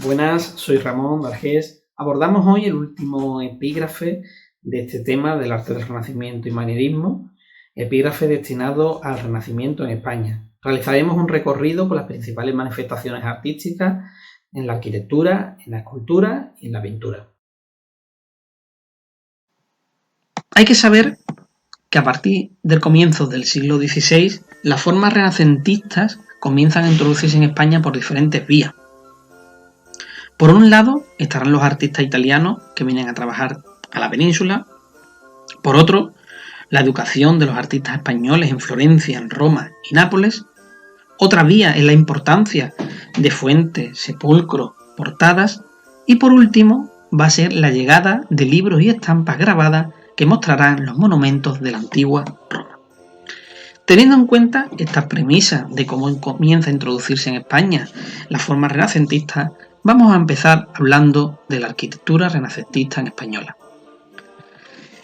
Buenas, soy Ramón Vergés. Abordamos hoy el último epígrafe de este tema del arte del Renacimiento y manierismo, epígrafe destinado al Renacimiento en España. Realizaremos un recorrido por las principales manifestaciones artísticas en la arquitectura, en la escultura y en la pintura. Hay que saber que a partir del comienzo del siglo XVI, las formas renacentistas comienzan a introducirse en España por diferentes vías. Por un lado estarán los artistas italianos que vienen a trabajar a la península. Por otro, la educación de los artistas españoles en Florencia, en Roma y Nápoles. Otra vía es la importancia de fuentes, sepulcros, portadas. Y por último va a ser la llegada de libros y estampas grabadas que mostrarán los monumentos de la antigua Roma. Teniendo en cuenta estas premisas de cómo comienza a introducirse en España la forma renacentista, vamos a empezar hablando de la arquitectura renacentista en española.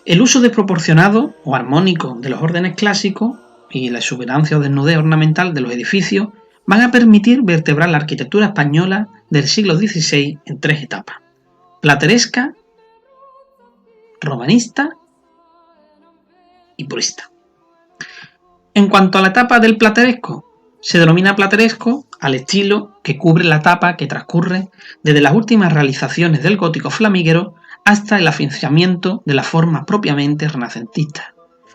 El uso desproporcionado o armónico de los órdenes clásicos y la exuberancia o desnudez ornamental de los edificios van a permitir vertebrar la arquitectura española del siglo XVI en tres etapas: plateresca, romanista y purista. En cuanto a la etapa del plateresco, se denomina plateresco al estilo que cubre la etapa que transcurre desde las últimas realizaciones del gótico flamígero hasta el afianzamiento de la forma propiamente renacentista,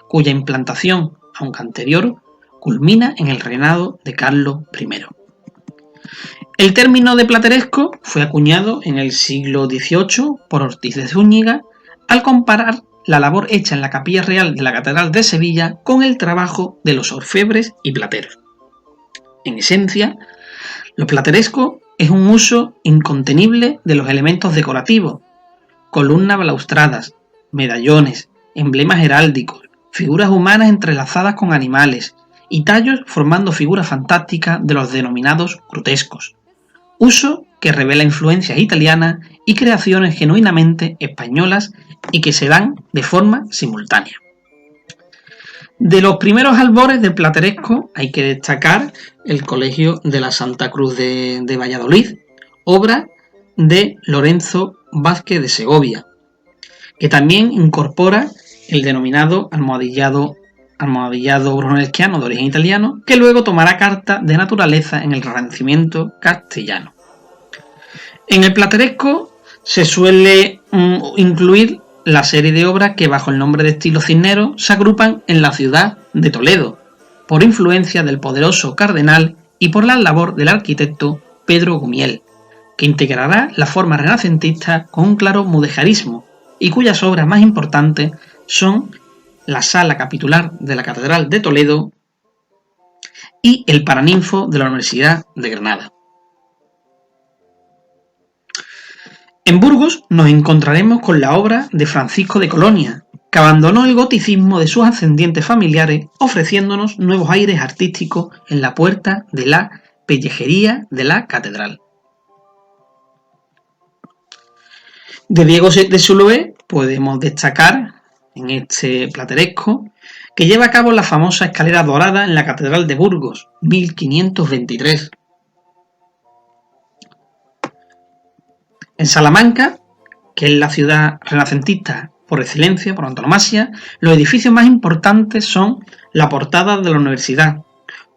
cuya implantación, aunque anterior, culmina en el reinado de Carlos I. El término de plateresco fue acuñado en el siglo XVIII por Ortiz de Zúñiga al comparar la labor hecha en la capilla real de la Catedral de Sevilla con el trabajo de los orfebres y plateros. En esencia, lo plateresco es un uso incontenible de los elementos decorativos: columnas balaustradas, medallones, emblemas heráldicos, figuras humanas entrelazadas con animales y tallos formando figuras fantásticas de los denominados grotescos. Uso que revela influencias italianas y creaciones genuinamente españolas y que se dan de forma simultánea. De los primeros albores del plateresco hay que destacar el Colegio de la Santa Cruz de Valladolid, obra de Lorenzo Vázquez de Segovia, que también incorpora el denominado almohadillado brunelleschiano de origen italiano, que luego tomará carta de naturaleza en el Renacimiento castellano. En el plateresco se suele incluir la serie de obras que bajo el nombre de estilo cisnero se agrupan en la ciudad de Toledo, por influencia del poderoso cardenal y por la labor del arquitecto Pedro Gumiel, que integrará la forma renacentista con un claro mudejarismo y cuyas obras más importantes son la sala capitular de la Catedral de Toledo y el Paraninfo de la Universidad de Granada. En Burgos nos encontraremos con la obra de Francisco de Colonia, que abandonó el goticismo de sus ascendientes familiares, ofreciéndonos nuevos aires artísticos en la puerta de la pellejería de la catedral. De Diego de Siloé podemos destacar en este plateresco que lleva a cabo la famosa escalera dorada en la Catedral de Burgos, 1523. En Salamanca, que es la ciudad renacentista por excelencia, por antonomasia, los edificios más importantes son la portada de la universidad,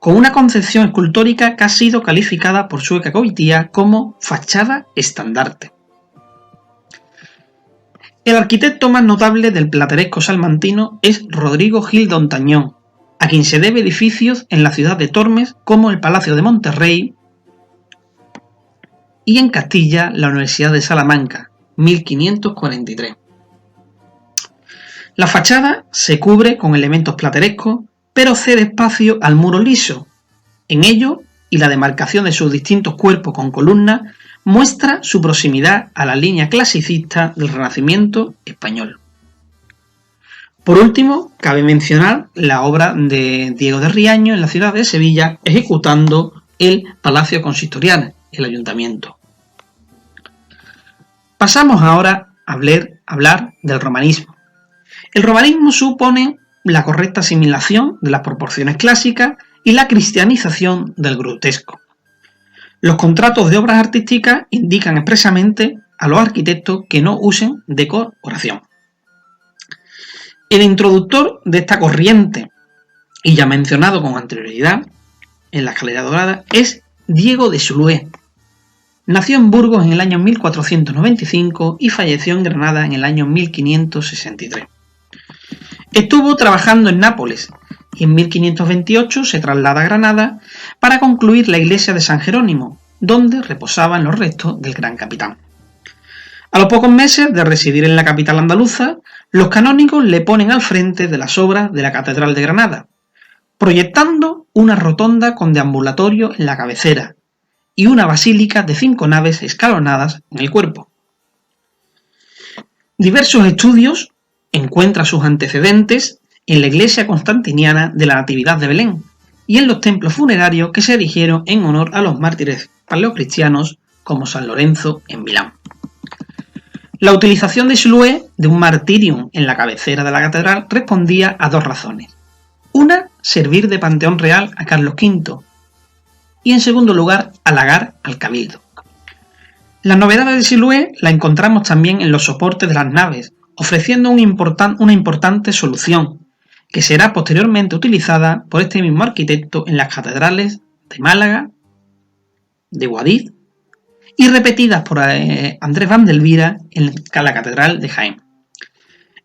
con una concepción escultórica que ha sido calificada por Sueca Coitía como fachada estandarte. El arquitecto más notable del plateresco salmantino es Rodrigo Gil de Ontañón, a quien se debe edificios en la ciudad de Tormes como el Palacio de Monterrey y en Castilla la Universidad de Salamanca, 1543. La fachada se cubre con elementos platerescos, pero cede espacio al muro liso. En ello, y la demarcación de sus distintos cuerpos con columnas, muestra su proximidad a la línea clasicista del Renacimiento español. Por último, cabe mencionar la obra de Diego de Riaño en la ciudad de Sevilla, ejecutando el Palacio Consistorial, el ayuntamiento. Pasamos ahora a hablar del romanismo. El romanismo supone la correcta asimilación de las proporciones clásicas y la cristianización del grotesco. Los contratos de obras artísticas indican expresamente a los arquitectos que no usen decoración. El introductor de esta corriente, y ya mencionado con anterioridad en la escalera dorada, es Diego de Silué. Nació en Burgos en el año 1495 y falleció en Granada en el año 1563. Estuvo trabajando en Nápoles y en 1528 se traslada a Granada para concluir la iglesia de San Jerónimo, donde reposaban los restos del gran capitán. A los pocos meses de residir en la capital andaluza, los canónigos le ponen al frente de las obras de la Catedral de Granada, proyectando una rotonda con deambulatorio en la cabecera y una basílica de 5 naves escalonadas en el cuerpo. Diversos estudios encuentran sus antecedentes en la iglesia constantiniana de la Natividad de Belén y en los templos funerarios que se erigieron en honor a los mártires paleocristianos como San Lorenzo en Milán. La utilización de Silué de un martirium en la cabecera de la catedral respondía a 2 razones. Una, servir de panteón real a Carlos V y en segundo lugar, halagar al cabildo. Las novedades de Silué la encontramos también en los soportes de las naves, ofreciendo una importante solución, que será posteriormente utilizada por este mismo arquitecto en las catedrales de Málaga, de Guadix y repetidas por Andrés Vandelvira en la catedral de Jaén.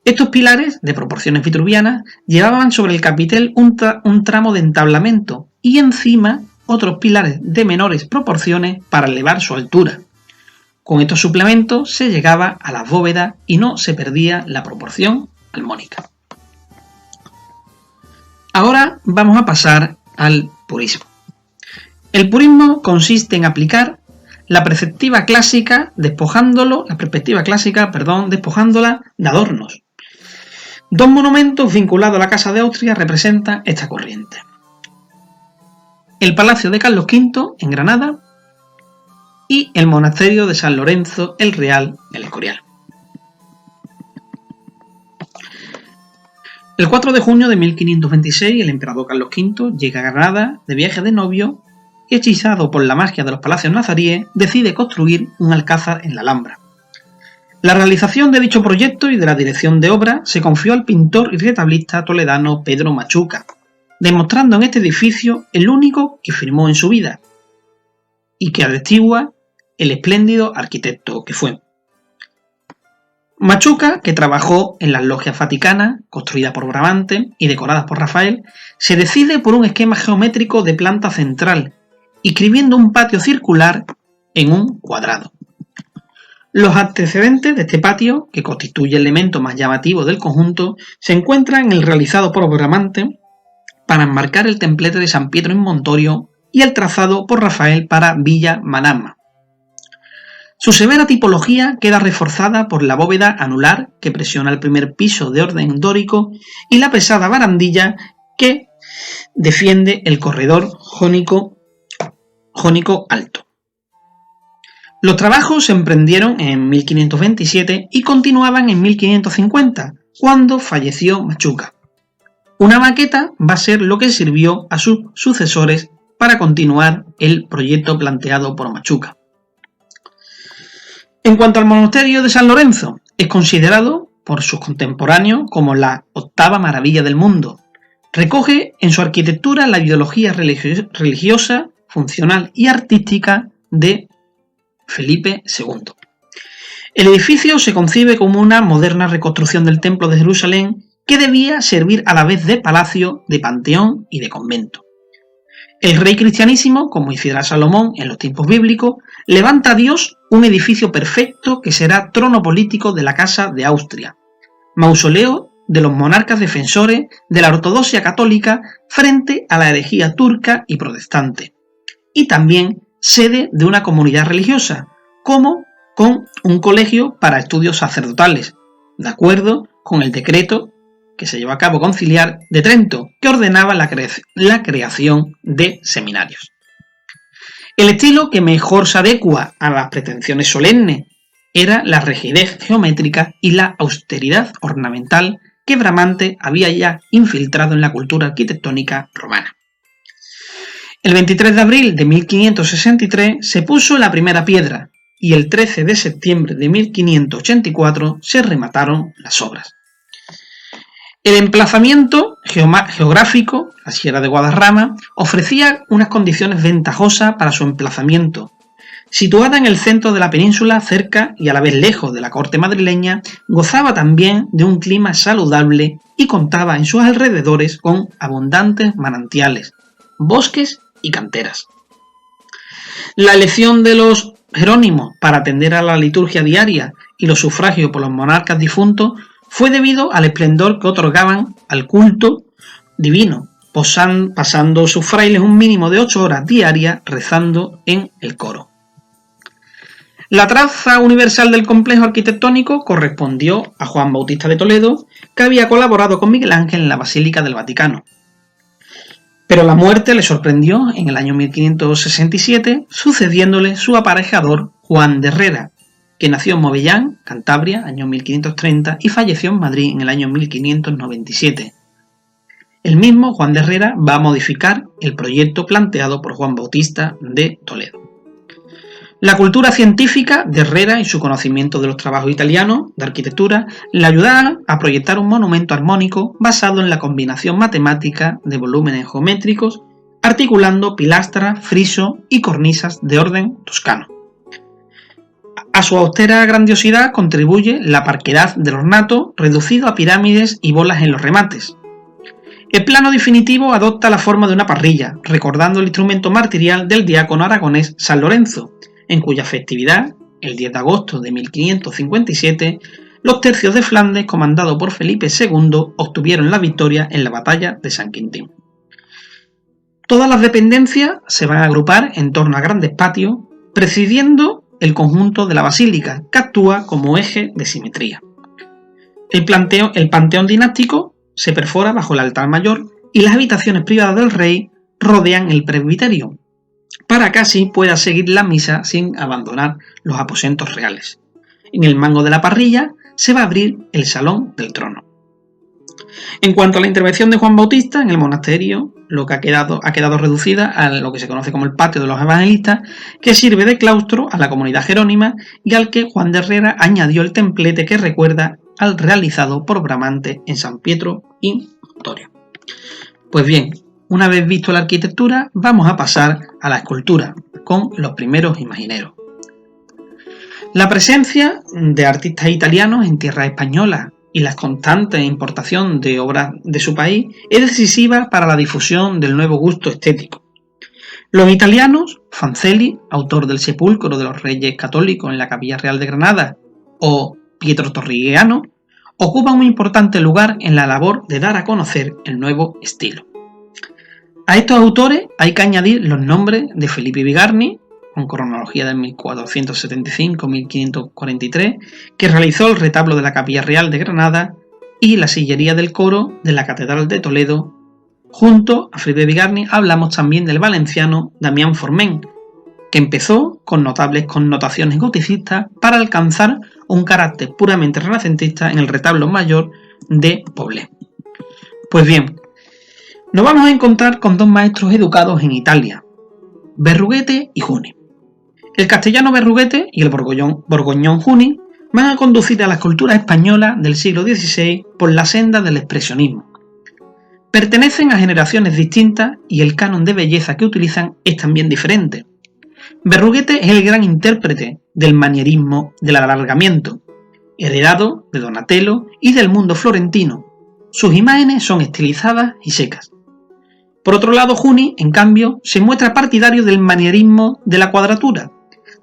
Estos pilares, de proporciones vitruvianas, llevaban sobre el capitel un tramo de entablamento y encima otros pilares de menores proporciones para elevar su altura. Con estos suplementos se llegaba a las bóvedas y no se perdía la proporción armónica. Ahora vamos a pasar al purismo. El purismo consiste en aplicar la perspectiva clásica despojándola de adornos. 2 monumentos vinculados a la Casa de Austria representan esta corriente. El Palacio de Carlos V en Granada y el Monasterio de San Lorenzo el Real en El Escorial. El 4 de junio de 1526 el emperador Carlos V llega a Granada de viaje de novio y, hechizado por la magia de los palacios nazaríes, decide construir un alcázar en la Alhambra. La realización de dicho proyecto y de la dirección de obra se confió al pintor y retablista toledano Pedro Machuca, demostrando en este edificio el único que firmó en su vida y que atestigua el espléndido arquitecto que fue. Machuca, que trabajó en las logias vaticanas, construidas por Bramante y decoradas por Rafael, se decide por un esquema geométrico de planta central, inscribiendo un patio circular en un cuadrado. Los antecedentes de este patio, que constituye el elemento más llamativo del conjunto, se encuentran en el realizado por Bramante para enmarcar el templete de San Pietro in Montorio y el trazado por Rafael para Villa Madama. Su severa tipología queda reforzada por la bóveda anular que presiona el primer piso de orden dórico y la pesada barandilla que defiende el corredor jónico alto. Los trabajos se emprendieron en 1527 y continuaban en 1550, cuando falleció Machuca. Una maqueta va a ser lo que sirvió a sus sucesores para continuar el proyecto planteado por Machuca. En cuanto al monasterio de San Lorenzo, es considerado por sus contemporáneos como la 8ª maravilla del mundo. Recoge en su arquitectura la ideología religiosa, funcional y artística de Felipe II. El edificio se concibe como una moderna reconstrucción del Templo de Jerusalén que debía servir a la vez de palacio, de panteón y de convento. El rey cristianísimo, como hiciera Salomón en los tiempos bíblicos, levanta a Dios un edificio perfecto que será trono político de la Casa de Austria, mausoleo de los monarcas defensores de la ortodoxia católica frente a la herejía turca y protestante, y también sede de una comunidad religiosa, como con un colegio para estudios sacerdotales, de acuerdo con el decreto que se llevó a cabo conciliar de Trento, que ordenaba la creación de seminarios. El estilo que mejor se adecua a las pretensiones solemnes era la rigidez geométrica y la austeridad ornamental que Bramante había ya infiltrado en la cultura arquitectónica romana. El 23 de abril de 1563 se puso la primera piedra y el 13 de septiembre de 1584 se remataron las obras. El emplazamiento geográfico, la Sierra de Guadarrama, ofrecía unas condiciones ventajosas para su emplazamiento. Situada en el centro de la península, cerca y a la vez lejos de la corte madrileña, gozaba también de un clima saludable y contaba en sus alrededores con abundantes manantiales, bosques y canteras. La elección de los jerónimos para atender a la liturgia diaria y los sufragios por los monarcas difuntos fue debido al esplendor que otorgaban al culto divino, pasando sus frailes un mínimo de 8 horas diarias rezando en el coro. La traza universal del complejo arquitectónico correspondió a Juan Bautista de Toledo, que había colaborado con Miguel Ángel en la Basílica del Vaticano. Pero la muerte le sorprendió en el año 1567, sucediéndole su aparejador Juan de Herrera, que nació en Movellán, Cantabria, año 1530, y falleció en Madrid en el año 1597. El mismo Juan de Herrera va a modificar el proyecto planteado por Juan Bautista de Toledo. La cultura científica de Herrera y su conocimiento de los trabajos italianos de arquitectura le ayudaron a proyectar un monumento armónico basado en la combinación matemática de volúmenes geométricos, articulando pilastras, frisos y cornisas de orden toscano. A su austera grandiosidad contribuye la parquedad del ornato, reducido a pirámides y bolas en los remates. El plano definitivo adopta la forma de una parrilla, recordando el instrumento martirial del diácono aragonés San Lorenzo, en cuya festividad, el 10 de agosto de 1557, los tercios de Flandes, comandados por Felipe II, obtuvieron la victoria en la batalla de San Quintín. Todas las dependencias se van a agrupar en torno a grandes patios, presidiendo el conjunto de la basílica, que actúa como eje de simetría. El panteón dinástico se perfora bajo el altar mayor y las habitaciones privadas del rey rodean el presbiterio, para que así pueda seguir la misa sin abandonar los aposentos reales. En el mango de la parrilla se va a abrir el salón del trono. En cuanto a la intervención de Juan Bautista en el monasterio, lo que ha quedado reducida a lo que se conoce como el patio de los evangelistas, que sirve de claustro a la comunidad jerónima y al que Juan de Herrera añadió el templete que recuerda al realizado por Bramante en San Pietro y Montorio. Pues bien, una vez visto la arquitectura, vamos a pasar a la escultura, con los primeros imagineros. La presencia de artistas italianos en tierra española y la constante importación de obras de su país es decisiva para la difusión del nuevo gusto estético. Los italianos, Fancelli, autor del Sepulcro de los Reyes Católicos en la Capilla Real de Granada, o Pietro Torrigiano, ocupan un importante lugar en la labor de dar a conocer el nuevo estilo. A estos autores hay que añadir los nombres de Felipe Bigarni, con cronología de 1475-1543, que realizó el retablo de la Capilla Real de Granada y la sillería del coro de la Catedral de Toledo. Junto a Felipe Bigarni hablamos también del valenciano Damián Forment, que empezó con notables connotaciones goticistas para alcanzar un carácter puramente renacentista en el retablo mayor de Poblet. Pues bien, nos vamos a encontrar con dos maestros educados en Italia, Berruguete y Juni. El castellano Berruguete y el borgoñón Juni van a conducir a la escultura española del siglo XVI por la senda del expresionismo. Pertenecen a generaciones distintas y el canon de belleza que utilizan es también diferente. Berruguete es el gran intérprete del manierismo del alargamiento, heredado de Donatello y del mundo florentino. Sus imágenes son estilizadas y secas. Por otro lado, Juni, en cambio, se muestra partidario del manierismo de la cuadratura,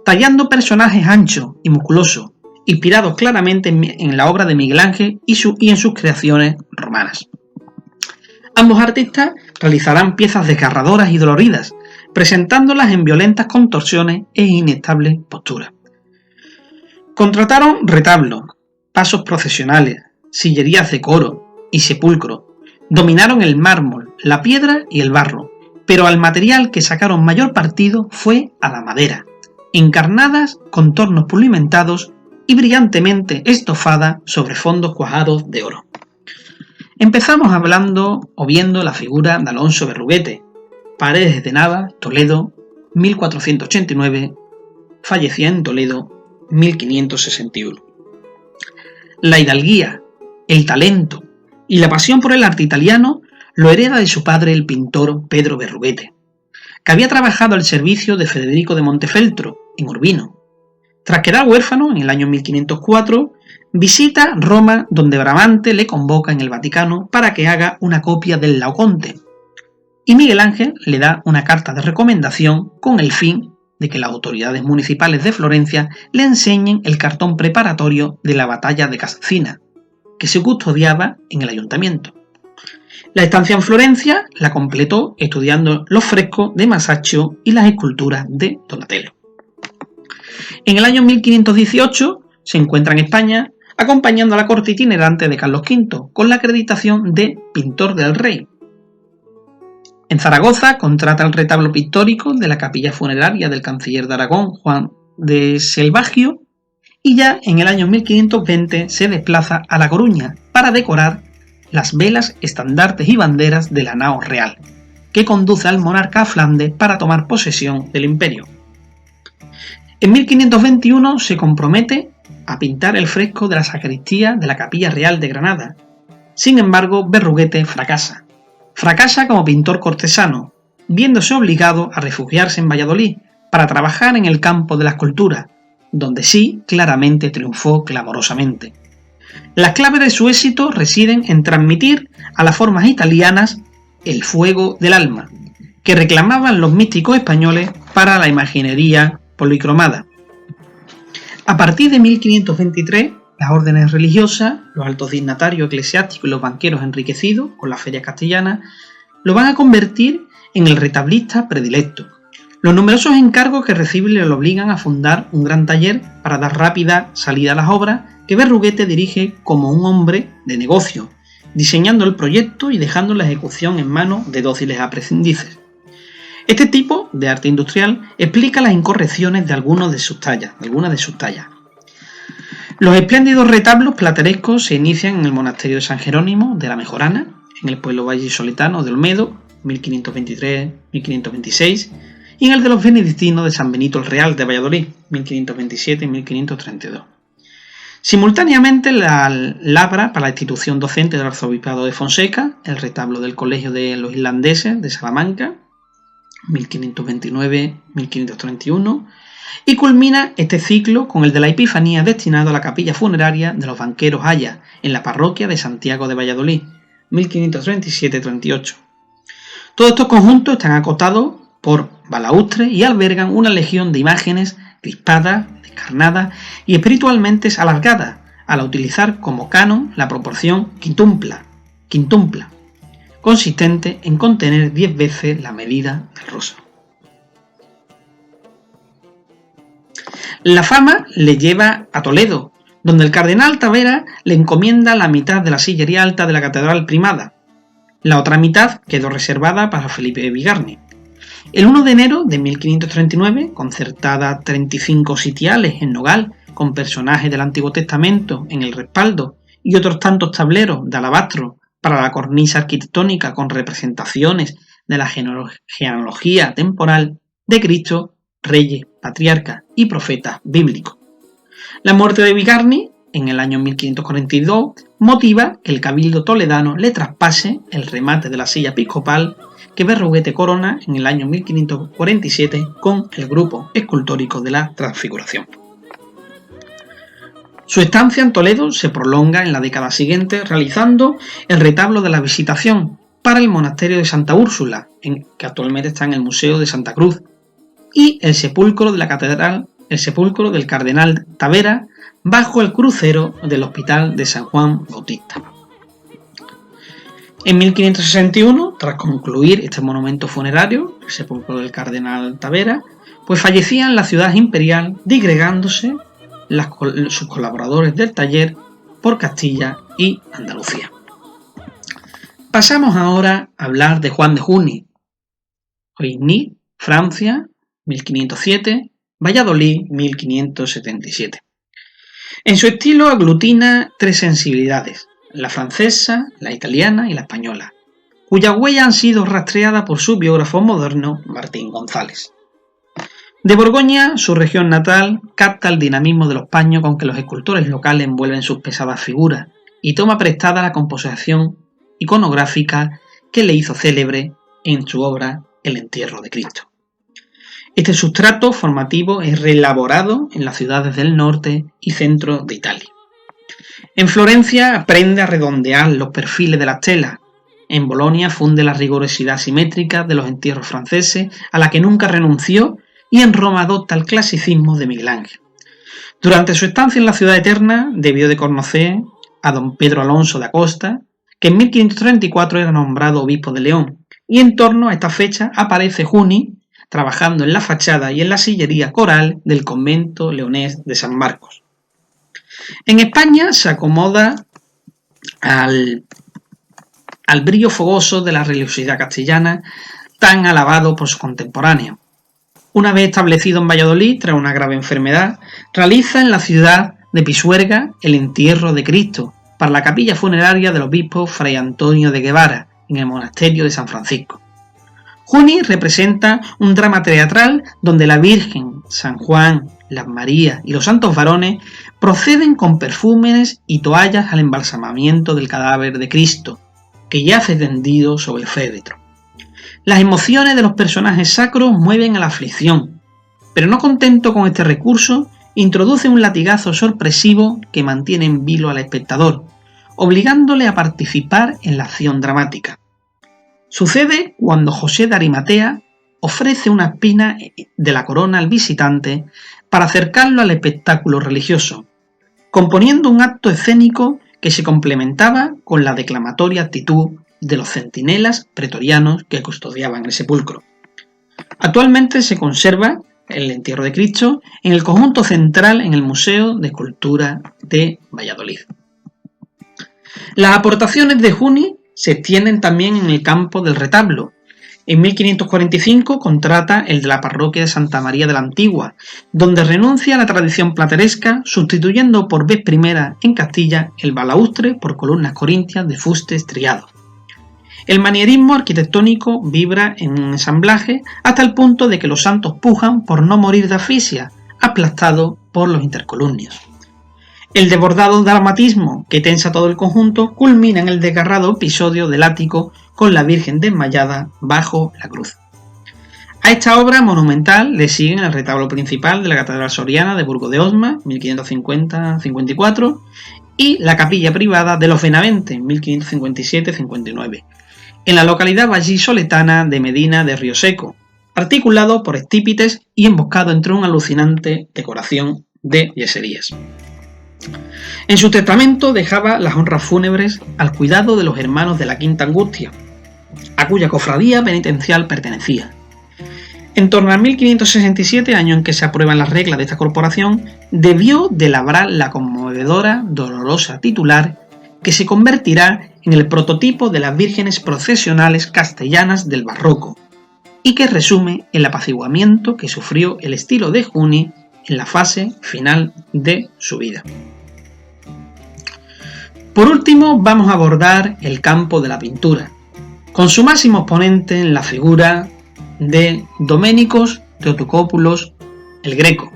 tallando personajes anchos y musculosos, inspirados claramente en la obra de Miguel Ángel y en sus creaciones romanas. Ambos artistas realizarán piezas desgarradoras y doloridas, presentándolas en violentas contorsiones e inestables posturas. Contrataron retablos, pasos procesionales, sillerías de coro y sepulcro. Dominaron el mármol, la piedra y el barro, pero al material que sacaron mayor partido fue a la madera, encarnadas con tornos pulimentados y brillantemente estofadas sobre fondos cuajados de oro. Empezamos hablando o viendo la figura de Alonso Berruguete, Paredes de Nava, Toledo, 1489, fallecía en Toledo, 1561. La hidalguía, el talento y la pasión por el arte italiano lo hereda de su padre el pintor Pedro Berruguete, que había trabajado al servicio de Federico de Montefeltro, en Urbino. Tras quedar huérfano en el año 1504, visita Roma, donde Bramante le convoca en el Vaticano para que haga una copia del Laoconte, y Miguel Ángel le da una carta de recomendación con el fin de que las autoridades municipales de Florencia le enseñen el cartón preparatorio de la batalla de Cascina, que se custodiaba en el ayuntamiento. La estancia en Florencia la completó estudiando los frescos de Masaccio y las esculturas de Donatello. En el año 1518 se encuentra en España acompañando a la corte itinerante de Carlos V con la acreditación de pintor del rey. En Zaragoza contrata el retablo pictórico de la capilla funeraria del canciller de Aragón, Juan de Selvagio, y ya en el año 1520 se desplaza a La Coruña para decorar las velas, estandartes y banderas de la nao real, que conduce al monarca a Flandes para tomar posesión del imperio. En 1521 se compromete a pintar el fresco de la sacristía de la Capilla Real de Granada. Sin embargo, Berruguete fracasa. Fracasa como pintor cortesano, viéndose obligado a refugiarse en Valladolid para trabajar en el campo de la escultura, donde sí claramente triunfó clamorosamente. Las claves de su éxito residen en transmitir a las formas italianas el fuego del alma, que reclamaban los místicos españoles para la imaginería policromada. A partir de 1523, las órdenes religiosas, los altos dignatarios eclesiásticos y los banqueros enriquecidos con las ferias castellanas lo van a convertir en el retablista predilecto. Los numerosos encargos que recibe le obligan a fundar un gran taller para dar rápida salida a las obras que Berruguete dirige como un hombre de negocio, diseñando el proyecto y dejando la ejecución en manos de dóciles aprendices. Este tipo de arte industrial explica las incorrecciones de algunas de sus tallas. Los espléndidos retablos platerescos se inician en el monasterio de San Jerónimo de la Mejorana, en el pueblo vallisoletano de Olmedo, 1523-1526, y en el de los benedictinos de San Benito el Real de Valladolid, 1527-1532. Simultáneamente la labra para la institución docente del Arzobispado de Fonseca, el retablo del Colegio de los Irlandeses de Salamanca, 1529-1531, y culmina este ciclo con el de la Epifanía destinado a la capilla funeraria de los banqueros Aya, en la parroquia de Santiago de Valladolid, 1537-38. Todos estos conjuntos están acotados por balaustres y albergan una legión de imágenes crispadas, descarnadas y espiritualmente alargadas, al utilizar como canon la proporción quintumpla, consistente en contener 10 veces la medida del rostro. La fama le lleva a Toledo, donde el cardenal Tavera le encomienda la mitad de la sillería alta de la catedral primada. La otra mitad quedó reservada para Felipe Bigarny. El 1 de enero de 1539, concertada 35 sitiales en nogal con personajes del Antiguo Testamento en el respaldo y otros tantos tableros de alabastro para la cornisa arquitectónica con representaciones de la genealogía temporal de Cristo, reyes, patriarcas y profetas bíblicos. La muerte de Bigarny en el año 1542 motiva que el cabildo toledano le traspase el remate de la silla episcopal que Berruguete corona en el año 1547 con el grupo escultórico de la Transfiguración. Su estancia en Toledo se prolonga en la década siguiente realizando el retablo de la Visitación para el monasterio de Santa Úrsula, que actualmente está en el Museo de Santa Cruz, y el sepulcro de la catedral, el sepulcro del cardenal Tavera bajo el crucero del Hospital de San Juan Bautista. En 1561, tras concluir este monumento funerario, el sepulcro del cardenal Tavera, pues fallecía en la ciudad imperial, disgregándose sus colaboradores del taller por Castilla y Andalucía. Pasamos ahora a hablar de Juan de Juni, Oigny, Francia, 1507, Valladolid, 1577. En su estilo aglutina tres sensibilidades: la francesa, la italiana y la española. cuyas huellas han sido rastreadas por su biógrafo moderno Martín González. De Borgoña, su región natal, capta el dinamismo de los paños con que los escultores locales envuelven sus pesadas figuras y toma prestada la composición iconográfica que le hizo célebre en su obra El entierro de Cristo. Este sustrato formativo es reelaborado en las ciudades del norte y centro de Italia. En Florencia aprende a redondear los perfiles de las telas. En Bolonia funde la rigurosidad simétrica de los entierros franceses a la que nunca renunció, y en Roma adopta el clasicismo de Miguel Ángel. Durante su estancia en la ciudad eterna debió de conocer a don Pedro Alonso de Acosta, que en 1534 era nombrado obispo de León, y en torno a esta fecha aparece Juni trabajando en la fachada y en la sillería coral del convento leonés de San Marcos. En España se acomoda al brillo fogoso de la religiosidad castellana, tan alabado por sus contemporáneos. Una vez establecido en Valladolid, tras una grave enfermedad, realiza en la ciudad de Pisuerga el entierro de Cristo para la capilla funeraria del obispo Fray Antonio de Guevara, en el monasterio de San Francisco. Juni representa un drama teatral donde la Virgen, San Juan, las Marías y los santos varones proceden con perfumes y toallas al embalsamamiento del cadáver de Cristo, que yace tendido sobre el féretro. Las emociones de los personajes sacros mueven a la aflicción, pero no contento con este recurso, introduce un latigazo sorpresivo que mantiene en vilo al espectador, obligándole a participar en la acción dramática. Sucede cuando José de Arimatea ofrece una espina de la corona al visitante para acercarlo al espectáculo religioso, componiendo un acto escénico que se complementaba con la declamatoria actitud de los centinelas pretorianos que custodiaban el sepulcro. Actualmente se conserva el entierro de Cristo en el conjunto central en el Museo de Escultura de Valladolid. Las aportaciones de Juni se extienden también en el campo del retablo. En 1545 contrata el de la parroquia de Santa María de la Antigua, donde renuncia a la tradición plateresca, sustituyendo por vez primera en Castilla el balaustre por columnas corintias de fuste estriado. El manierismo arquitectónico vibra en un ensamblaje hasta el punto de que los santos pujan por no morir de asfixia, aplastados por los intercolumnios. El desbordado dramatismo que tensa todo el conjunto culmina en el desgarrado episodio del ático con la Virgen desmayada bajo la cruz. A esta obra monumental le siguen el retablo principal de la Catedral Soriana de Burgos de Osma, 1550-54, y la capilla privada de los Benavente, 1557-59, en la localidad vallisoletana de Medina de Río Seco, articulado por estípites y emboscado entre una alucinante decoración de yeserías. En su testamento dejaba las honras fúnebres al cuidado de los hermanos de la Quinta Angustia, a cuya cofradía penitencial pertenecía. En torno al 1567, año en que se aprueban las reglas de esta corporación, debió de labrar la conmovedora, dolorosa titular que se convertirá en el prototipo de las vírgenes procesionales castellanas del barroco y que resume el apaciguamiento que sufrió el estilo de Juni en la fase final de su vida. Por último, vamos a abordar el campo de la pintura, con su máximo exponente en la figura de Doménicos Theotocópulos el Greco,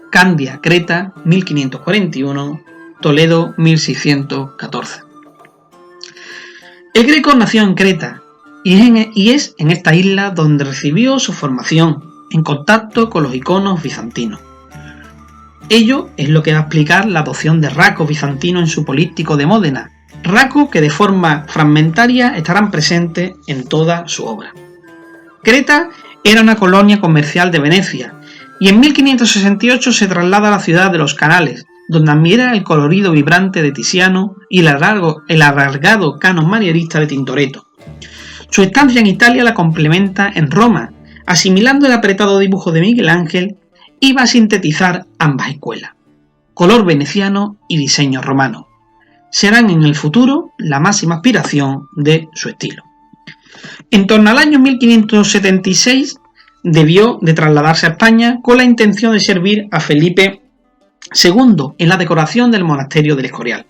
Candia, Creta, 1541, Toledo, 1614. El Greco nació en Creta y es en esta isla donde recibió su formación, en contacto con los iconos bizantinos. Ello es lo que va a explicar la adopción de Raco bizantino en su políptico de Módena, Raco que de forma fragmentaria estarán presentes en toda su obra. Creta era una colonia comercial de Venecia y en 1568 se traslada a la ciudad de los Canales, donde admira el colorido vibrante de Tiziano y el alargado canon manierista de Tintoretto. Su estancia en Italia la complementa en Roma, asimilando el apretado dibujo de Miguel Ángel, y va a sintetizar ambas escuelas, color veneciano y diseño romano. Serán en el futuro la máxima aspiración de su estilo. En torno al año 1576 debió de trasladarse a España con la intención de servir a Felipe II en la decoración del monasterio del Escorial.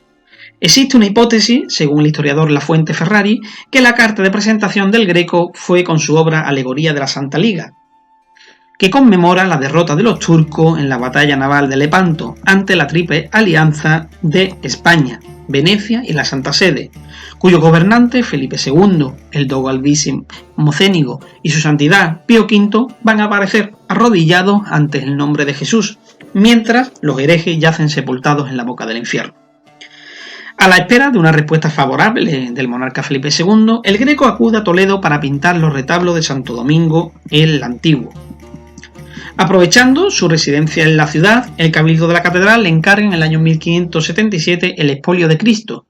Existe una hipótesis, según el historiador Lafuente Ferrari, que la carta de presentación del Greco fue con su obra Alegoría de la Santa Liga, que conmemora la derrota de los turcos en la batalla naval de Lepanto ante la Triple Alianza de España, Venecia y la Santa Sede, cuyo gobernante Felipe II, el dogo Albísimo Mocénigo y su santidad Pío V van a aparecer arrodillados ante el nombre de Jesús, mientras los herejes yacen sepultados en la boca del infierno. A la espera de una respuesta favorable del monarca Felipe II, el Greco acude a Toledo para pintar los retablos de Santo Domingo el Antiguo. Aprovechando su residencia en la ciudad, el cabildo de la catedral le encarga en el año 1577 el expolio de Cristo,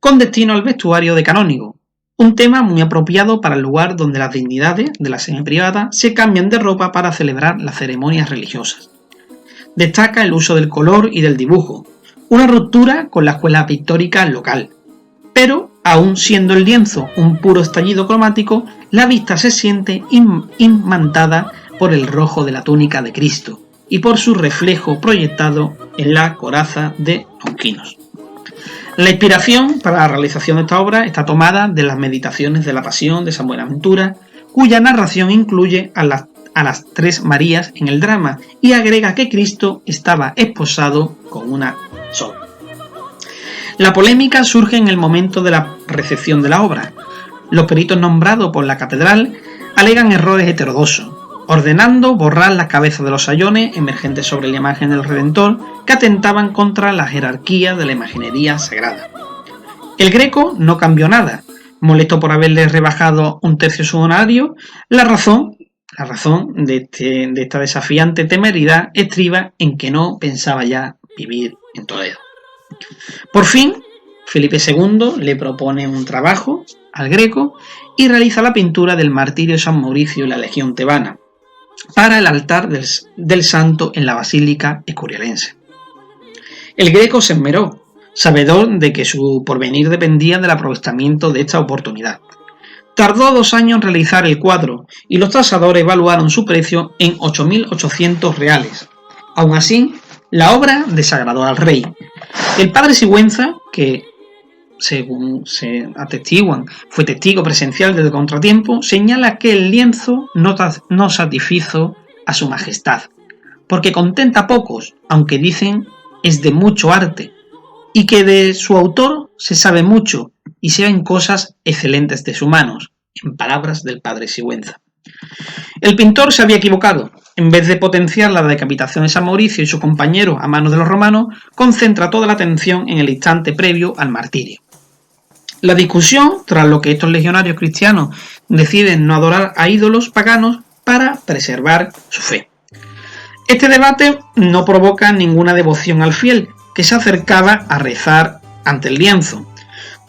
con destino al vestuario de canónigo, un tema muy apropiado para el lugar donde las dignidades de la sede privada se cambian de ropa para celebrar las ceremonias religiosas. Destaca el uso del color y del dibujo, una ruptura con la escuela pictórica local, pero aun siendo el lienzo un puro estallido cromático, la vista se siente imantada por el rojo de la túnica de Cristo y por su reflejo proyectado en la coraza de Longinos. La inspiración para la realización de esta obra está tomada de las meditaciones de la Pasión de San Buenaventura, cuya narración incluye a las tres Marías en el drama y agrega que Cristo estaba esposado con una sola. La polémica surge en el momento de la recepción de la obra. Los peritos nombrados por la catedral alegan errores heterodoxos, ordenando borrar las cabezas de los sayones emergentes sobre la imagen del Redentor que atentaban contra la jerarquía de la imaginería sagrada. El Greco no cambió nada, molesto por haberle rebajado un tercio su honorario. La razón de esta desafiante temeridad estriba en que no pensaba ya vivir en Toledo. Por fin, Felipe II le propone un trabajo al Greco y realiza la pintura del martirio de San Mauricio y la Legión tebana para el altar del santo en la Basílica Escurialense. El Greco se esmeró, sabedor de que su porvenir dependía del aprovechamiento de esta oportunidad. Tardó 2 años en realizar el cuadro y los tasadores evaluaron su precio en 8.800 reales. Aún así, la obra desagradó al rey. El padre Sigüenza, que según se atestiguan, fue testigo presencial del contratiempo, señala que el lienzo no satisfizo a su majestad, porque contenta a pocos, aunque dicen es de mucho arte, y que de su autor se sabe mucho y se ven cosas excelentes de sus manos, en palabras del padre Sigüenza. El pintor se había equivocado. En vez de potenciar la decapitación de San Mauricio y su compañero a manos de los romanos, concentra toda la atención en el instante previo al martirio. La discusión, tras lo que estos legionarios cristianos deciden no adorar a ídolos paganos para preservar su fe. Este debate no provoca ninguna devoción al fiel, que se acercaba a rezar ante el lienzo.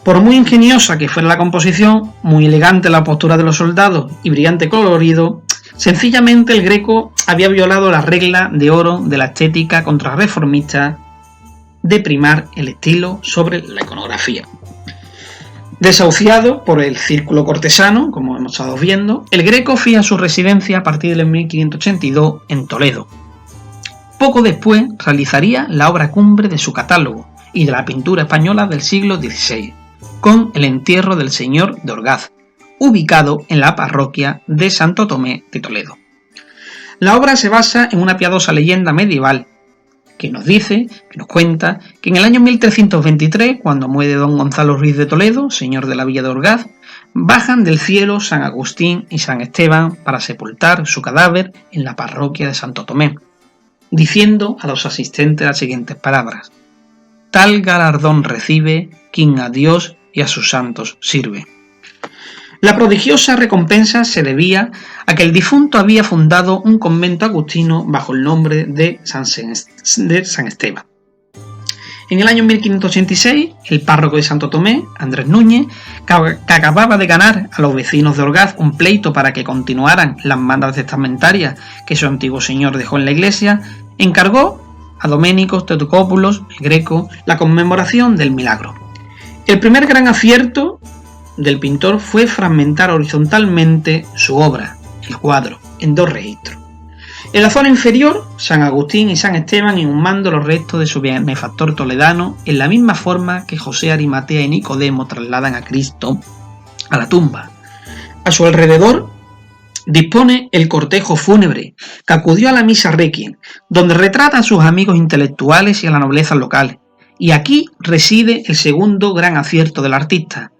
Por muy ingeniosa que fuera la composición, muy elegante la postura de los soldados y brillante colorido, sencillamente el Greco había violado la regla de oro de la estética contrarreformista de primar el estilo sobre la iconografía. Desahuciado por el círculo cortesano, como hemos estado viendo, el Greco fija su residencia a partir del 1582 en Toledo. Poco después realizaría la obra cumbre de su catálogo y de la pintura española del siglo XVI, con el entierro del Señor de Orgaz, ubicado en la parroquia de Santo Tomé de Toledo. La obra se basa en una piadosa leyenda medieval que nos cuenta que en el año 1323, cuando muere don Gonzalo Ruiz de Toledo, señor de la villa de Orgaz, bajan del cielo San Agustín y San Esteban para sepultar su cadáver en la parroquia de Santo Tomé, diciendo a los asistentes las siguientes palabras: tal galardón recibe quien a Dios y a sus santos sirve. La prodigiosa recompensa se debía a que el difunto había fundado un convento agustino bajo el nombre de San Esteban. En el año 1586, el párroco de Santo Tomé, Andrés Núñez, que acababa de ganar a los vecinos de Orgaz un pleito para que continuaran las mandas testamentarias que su antiguo señor dejó en la iglesia, encargó a Doménicos Teotocópulos, el Greco, la conmemoración del milagro. El primer gran acierto del pintor fue fragmentar horizontalmente su obra, el cuadro, en 2 registros. En la zona inferior, San Agustín y San Esteban inhumando los restos de su benefactor toledano en la misma forma que José Arimatea y Nicodemo trasladan a Cristo a la tumba. A su alrededor dispone el cortejo fúnebre que acudió a la misa requiem, donde retrata a sus amigos intelectuales y a la nobleza local. Y aquí reside el segundo gran acierto del artista: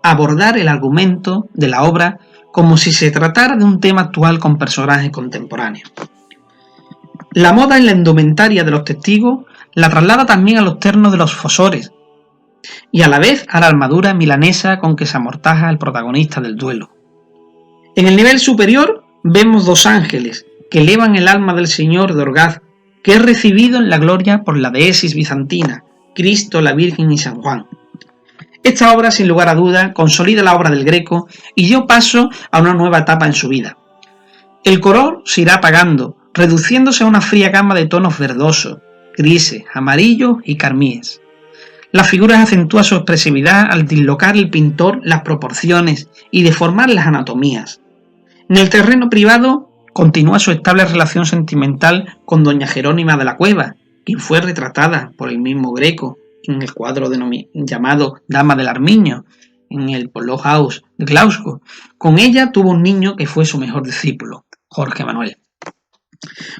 abordar el argumento de la obra como si se tratara de un tema actual con personajes contemporáneos. La moda en la indumentaria de los testigos la traslada también a los ternos de los fosores y a la vez a la armadura milanesa con que se amortaja el protagonista del duelo. En el nivel superior vemos dos ángeles que elevan el alma del Señor de Orgaz, que es recibido en la gloria por la deesis bizantina, Cristo, la Virgen y San Juan. Esta obra, sin lugar a duda, consolida la obra del Greco y dio paso a una nueva etapa en su vida. El color se irá apagando, reduciéndose a una fría gama de tonos verdosos, grises, amarillos y carmíes. Las figuras acentúan su expresividad al dislocar el pintor las proporciones y deformar las anatomías. En el terreno privado continúa su estable relación sentimental con doña Jerónima de la Cueva, quien fue retratada por el mismo Greco en el cuadro llamado Dama del Armiño, en el Polohaus de Glasgow. Con ella tuvo un niño que fue su mejor discípulo, Jorge Manuel.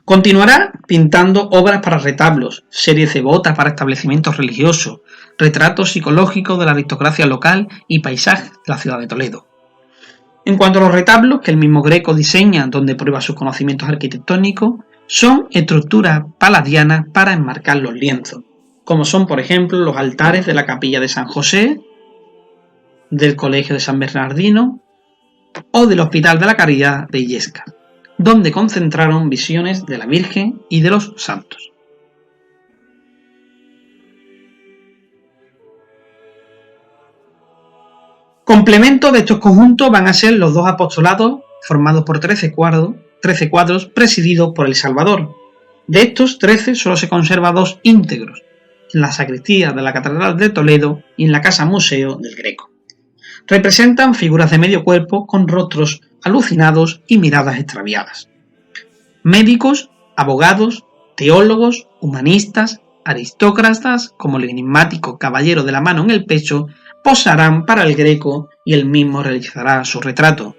Continuará pintando obras para retablos, series de botas para establecimientos religiosos, retratos psicológicos de la aristocracia local y paisajes de la ciudad de Toledo. En cuanto a los retablos que el mismo Greco diseña, donde prueba sus conocimientos arquitectónicos, son estructuras paladianas para enmarcar los lienzos, como son por ejemplo los altares de la capilla de San José, del Colegio de San Bernardino o del Hospital de la Caridad de Illescas, donde concentraron visiones de la Virgen y de los santos. Complemento de estos conjuntos van a ser los dos apostolados formados por 13 cuadros presididos por el Salvador. De estos 13 solo se conservan 2 íntegros, en la sacristía de la Catedral de Toledo y en la Casa Museo del Greco. Representan figuras de medio cuerpo con rostros alucinados y miradas extraviadas. Médicos, abogados, teólogos, humanistas, aristócratas, como el enigmático caballero de la mano en el pecho, posarán para el Greco y él mismo realizará su retrato.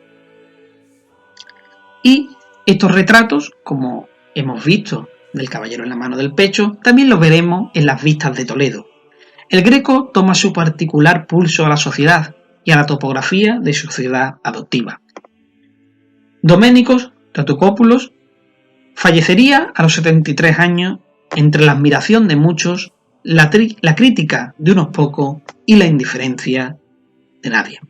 Y estos retratos, como hemos visto del caballero en la mano del pecho, también los veremos en las vistas de Toledo. El Greco toma su particular pulso a la sociedad y a la topografía de su ciudad adoptiva. Doménicos Tratocópulos fallecería a los 73 años entre la admiración de muchos, la crítica de unos pocos y la indiferencia de nadie.